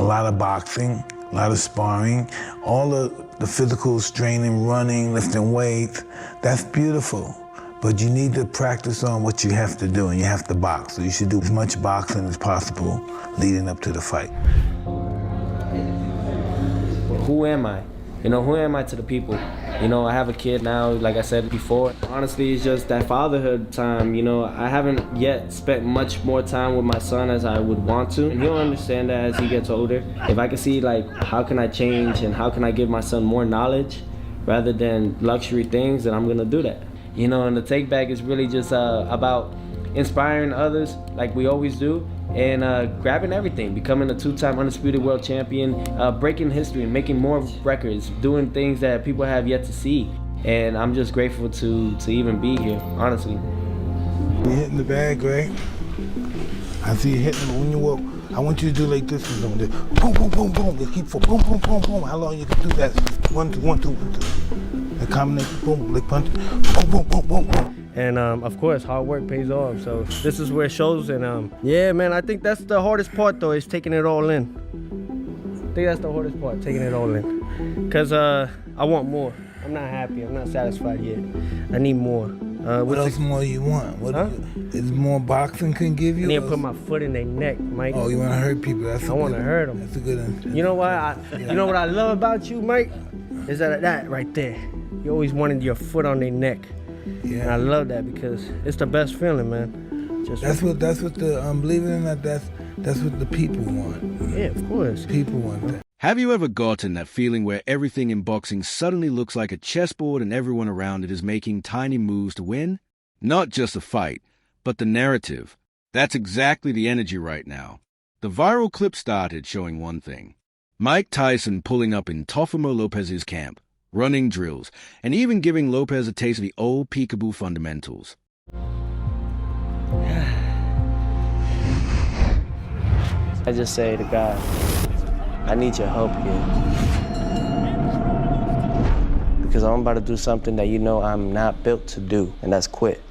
lot of boxing, a lot of sparring, all the physical straining, running, lifting weights. That's beautiful. But you need to practice on what you have to do, and you have to box. So you should do as much boxing as possible leading up to the fight. Who am I? You know, who am I to the people? You know, I have a kid now, like I said before. Honestly, it's just that fatherhood time. You know, I haven't yet spent much more time with my son as I would want to. And he'll understand that as he gets older. If I can see, like, how can I change and how can I give my son more knowledge rather than luxury things, then I'm gonna do that. You know, and the take back is really just about inspiring others like we always do, and grabbing everything, becoming a 2-time undisputed world champion, breaking history and making more records, doing things that people have yet to see. And I'm just grateful to even be here, honestly. You're hitting the bag, right? I see you hitting them when you walk. I want you to do like this. Boom, boom, boom, boom. They keep for boom, boom, boom, boom. How long you can do that? 1, 2, 1, 2, 1, 2. A combination, boom, like punch, boom, boom, boom, boom, boom. And of course, hard work pays off. So this is where it shows. And yeah, man, I think that's the hardest part, though, is taking it all in. I think that's the hardest part, taking it all in. Because I want more. I'm not happy. I'm not satisfied yet. I need more. What else more you want? What is more boxing can give you? I need to put my foot in their neck, Mike. Oh, you want to hurt people? I want to hurt them. That's a good one. You know why? You know what I love about you, Mike? Is that right there. You always wanted your foot on their neck. Yeah. And I love that because it's the best feeling, man. That's what the believe it or not, that's what the people want. Yeah, of course. People want that. Have you ever gotten that feeling where everything in boxing suddenly looks like a chessboard and everyone around it is making tiny moves to win? Not just a fight, but the narrative. That's exactly the energy right now. The viral clip started showing one thing. Mike Tyson pulling up in Teofimo Lopez's camp, running drills, and even giving Lopez a taste of the old peekaboo fundamentals. I just say to God, I need your help here. Because I'm about to do something that you know I'm not built to do, and that's quit.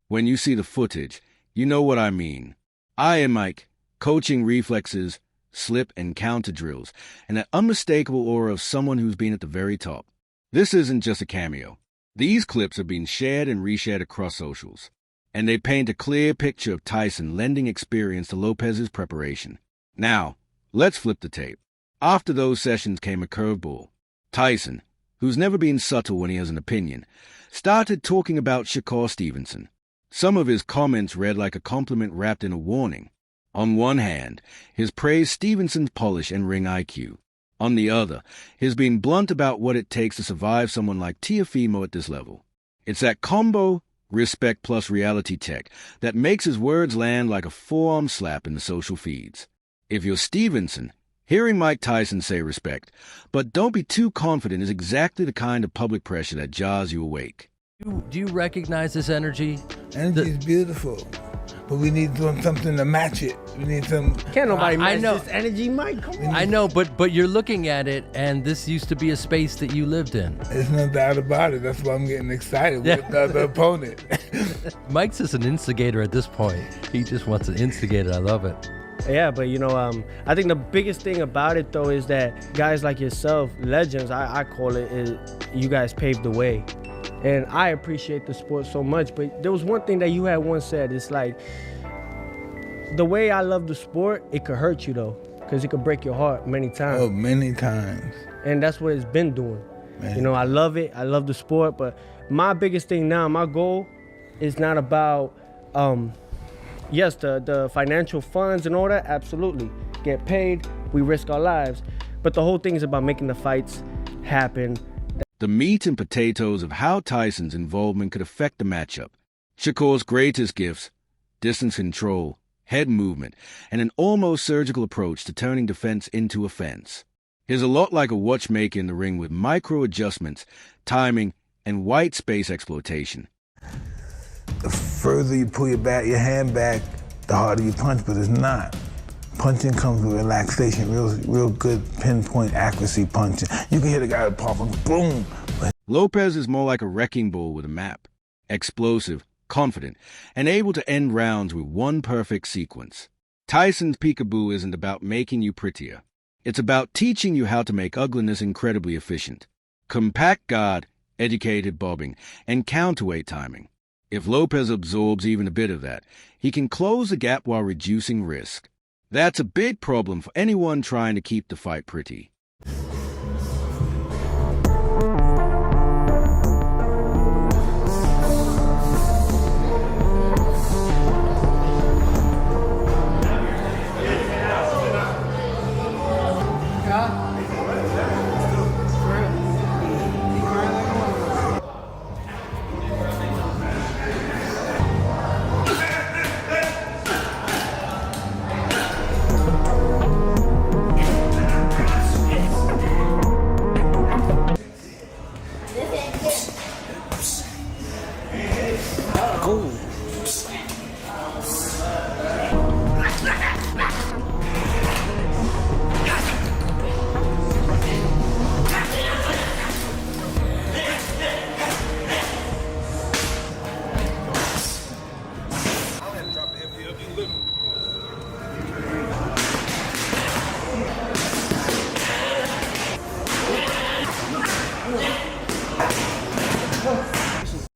When you see the footage, you know what I mean. I am Mike, coaching reflexes, slip and counter drills, and an unmistakable aura of someone who's been at the very top. This isn't just a cameo. These clips have been shared and reshared across socials, and they paint a clear picture of Tyson lending experience to Lopez's preparation. Now, let's flip the tape. After those sessions came a curveball. Tyson, who's never been subtle when he has an opinion, started talking about Shakur Stevenson. Some of his comments read like a compliment wrapped in a warning. On one hand, his praised Stevenson's polish and ring IQ. On the other, he's been blunt about what it takes to survive someone like Teofimo at this level. It's that combo, respect plus reality tech, that makes his words land like a forearm slap in the social feeds. If you're Stevenson, hearing Mike Tyson say respect, but don't be too confident is exactly the kind of public pressure that jars you awake. Do you recognize this energy? Energy is beautiful, but we need something to match it. We need some. Can't nobody match this energy, Mike. Come on. I know, but you're looking at it, and this used to be a space that you lived in. There's no doubt about it. That's why I'm getting excited with the opponent. Mike's just an instigator at this point. He just wants an instigator. I love it. Yeah, but you know, I think the biggest thing about it though is that guys like yourself, legends, I call it, is you guys paved the way. And I appreciate the sport so much, but there was one thing that you had once said, it's like, the way I love the sport, it could hurt you though, because it could break your heart many times. Oh, many times. And that's what it's been doing. Man. You know, I love it, I love the sport, but my biggest thing now, my goal is not about, yes, the financial funds and all that, absolutely. Get paid, we risk our lives. But the whole thing is about making the fights happen. The meat and potatoes of how Tyson's involvement could affect the matchup. Shakur's greatest gifts, distance control, head movement, and an almost surgical approach to turning defense into offense. He's a lot like a watchmaker in the ring with micro adjustments, timing, and white space exploitation. The further you pull your hand back, the harder you punch, but it's not. Punching comes with relaxation, real good pinpoint accuracy punching. You can hit a guy with pop, boom. Lopez is more like a wrecking ball with a map. Explosive, confident, and able to end rounds with one perfect sequence. Tyson's peekaboo isn't about making you prettier. It's about teaching you how to make ugliness incredibly efficient. Compact guard, educated bobbing, and counterweight timing. If Lopez absorbs even a bit of that, he can close the gap while reducing risk. That's a big problem for anyone trying to keep the fight pretty.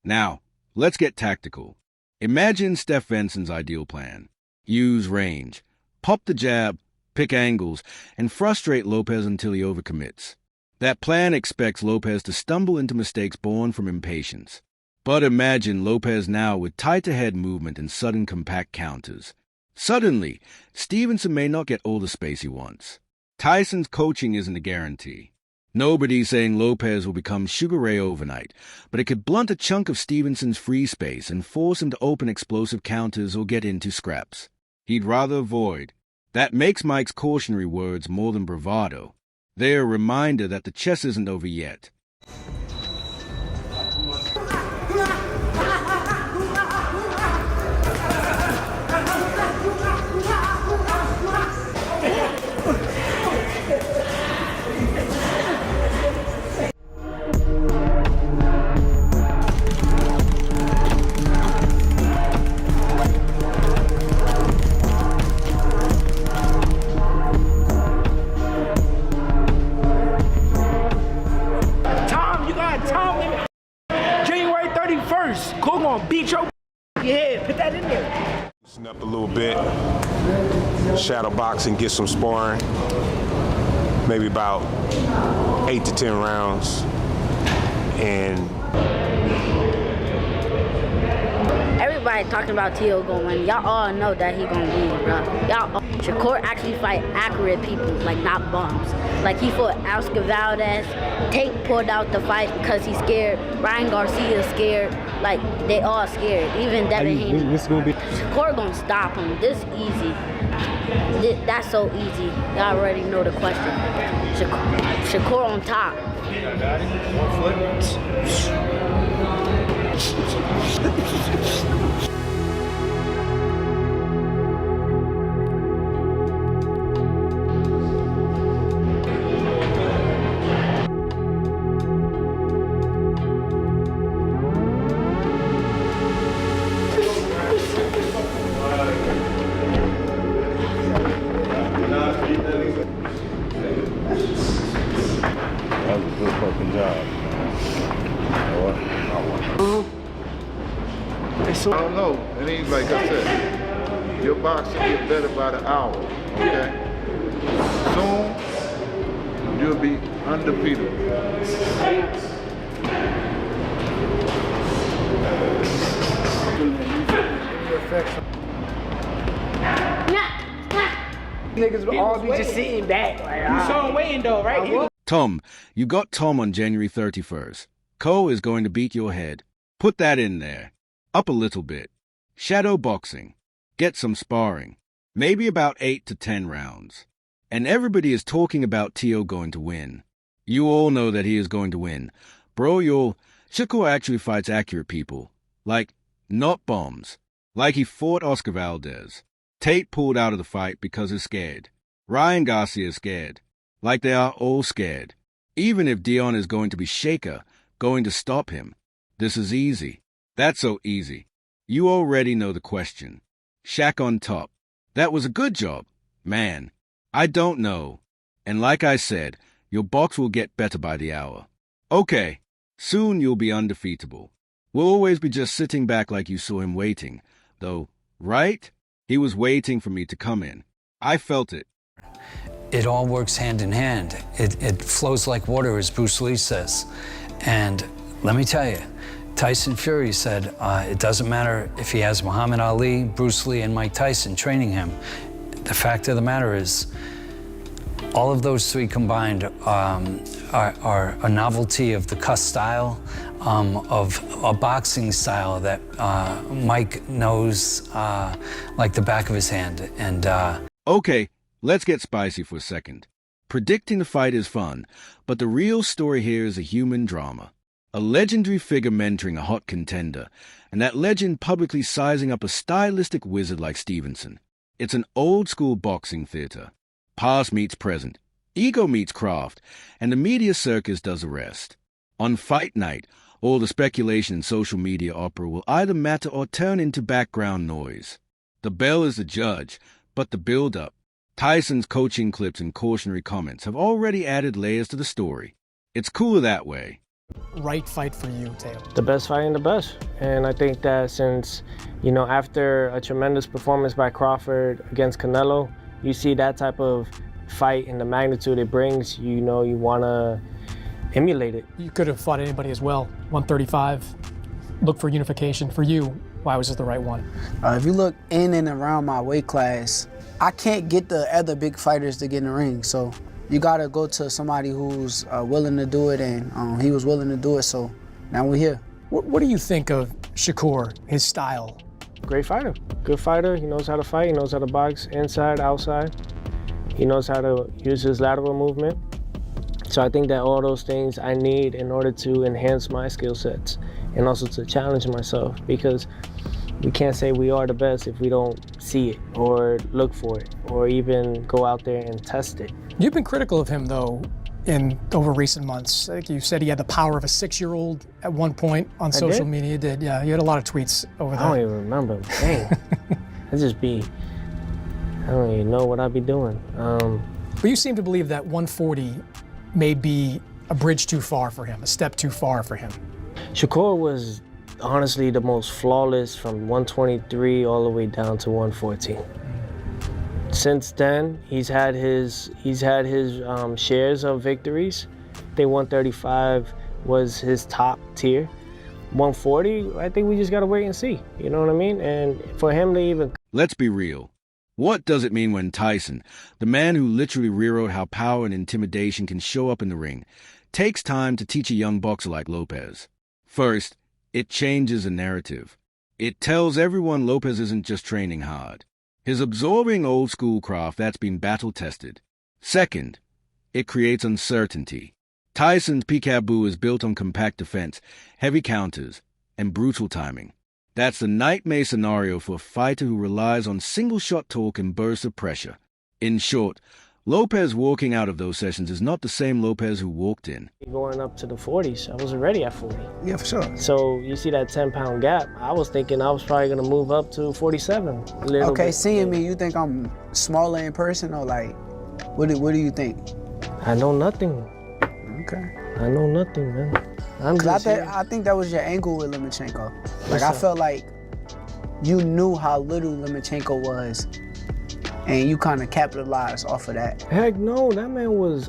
Now, let's get tactical. Imagine Stevenson's ideal plan. Use range, pop the jab, pick angles, and frustrate Lopez until he overcommits. That plan expects Lopez to stumble into mistakes born from impatience. But imagine Lopez now with tighter head movement and sudden compact counters. Suddenly, Stevenson may not get all the space he wants. Tyson's coaching isn't a guarantee. Nobody's saying Lopez will become Sugar Ray overnight, but it could blunt a chunk of Stevenson's free space and force him to open explosive counters or get into scraps. He'd rather avoid. That makes Mike's cautionary words more than bravado. They're a reminder that the chess isn't over yet. Beat your head, put that in there. Loosen up a little bit, shadow boxing, get some sparring, maybe about 8 to 10 rounds, and everybody talking about Teo gonna win. Y'all all know that he gonna win, bro. Shakur actually fight accurate people, like not bums. Like he fought Oscar Valdez. Tank pulled out the fight because he's scared. Ryan Garcia's scared. Like they all scared. Even Devin Haney. Shakur gonna stop him. This easy. That's so easy. Y'all already know the question. Shakur on top. got it. One foot. I don't know. It ain't like I said. Your boxing get better by the hour. Okay. Soon you'll be undefeated. Niggas will all be just sitting back. You saw him waiting though, right? Tom, you got Tom on January 31st. Cole is going to beat your head. Put that in there. Up a little bit. Shadow boxing. Get some sparring. Maybe about 8 to 10 rounds. And everybody is talking about Teo going to win. You all know that he is going to win. Bro, Shakur actually fights accurate people. Like, not bombs. Like he fought Oscar Valdez. Tate pulled out of the fight because he's scared. Ryan Garcia is scared. Like they are all scared. Even if Dion is going to be Shakur, going to stop him. This is easy. That's so easy. You already know the question. Shaq on top. That was a good job. Man, I don't know. And like I said, your box will get better by the hour. Okay, soon you'll be undefeatable. We'll always be just sitting back like you saw him waiting. Though, right? He was waiting for me to come in. I felt it. It all works hand in hand. It flows like water, as Bruce Lee says. And let me tell you, Tyson Fury said it doesn't matter if he has Muhammad Ali, Bruce Lee, and Mike Tyson training him. The fact of the matter is, all of those three combined are a novelty of the cuss style, of a boxing style that Mike knows like the back of his hand. And Okay, let's get spicy for a second. Predicting the fight is fun, but the real story here is a human drama. A legendary figure mentoring a hot contender, and that legend publicly sizing up a stylistic wizard like Stevenson. It's an old-school boxing theater. Past meets present, ego meets craft, and the media circus does the rest. On fight night, all the speculation and social media opera will either matter or turn into background noise. The bell is the judge, but the build-up, Tyson's coaching clips and cautionary comments have already added layers to the story. It's cooler that way. Right fight for you, Teo? The best fight in the best. And I think that since, after a tremendous performance by Crawford against Canelo, you see that type of fight and the magnitude it brings, you want to emulate it. You could have fought anybody as well. 135, look for unification. For you, why was this the right one? If you look in and around my weight class, I can't get the other big fighters to get in the ring, so you gotta go to somebody who's willing to do it, and he was willing to do it, so now we're here. What do you think of Shakur, his style? Great fighter, good fighter. He knows how to fight, he knows how to box inside, outside. He knows how to use his lateral movement. So I think that all those things I need in order to enhance my skill sets and also to challenge myself, because we can't say we are the best if we don't see it or look for it or even go out there and test it. You've been critical of him, though, over recent months. I think you said he had the power of a 6-year-old at one point on social media. You did, yeah. You had a lot of tweets over that. I don't even remember. Dang. I don't even know what I'd be doing. But you seem to believe that 140 may be a bridge too far for him, a step too far for him. Shakur was honestly the most flawless from 123 all the way down to 114. Since then, he's had his shares of victories. I think 135 was his top tier. 140, I think we just gotta wait and see. You know what I mean? And for him to even... Let's be real. What does it mean when Tyson, the man who literally rewrote how power and intimidation can show up in the ring, takes time to teach a young boxer like Lopez? First, it changes the narrative. It tells everyone Lopez isn't just training hard. He's absorbing old-school craft that's been battle-tested. Second, it creates uncertainty. Tyson's peekaboo is built on compact defense, heavy counters, and brutal timing. That's the nightmare scenario for a fighter who relies on single-shot torque and bursts of pressure. In short, Lopez walking out of those sessions is not the same Lopez who walked in. Going up to the 40s, I was already at 40. Yeah, for sure. So you see that 10-pound gap, I was thinking I was probably going to move up to 47. Okay, seeing me, you think I'm smaller in person, or like, what do you think? I know nothing. Okay. I know nothing, man. I think that was your angle with Lomachenko. Like, I felt like you knew how little Lomachenko was, and you kind of capitalized off of that. Heck no, that man was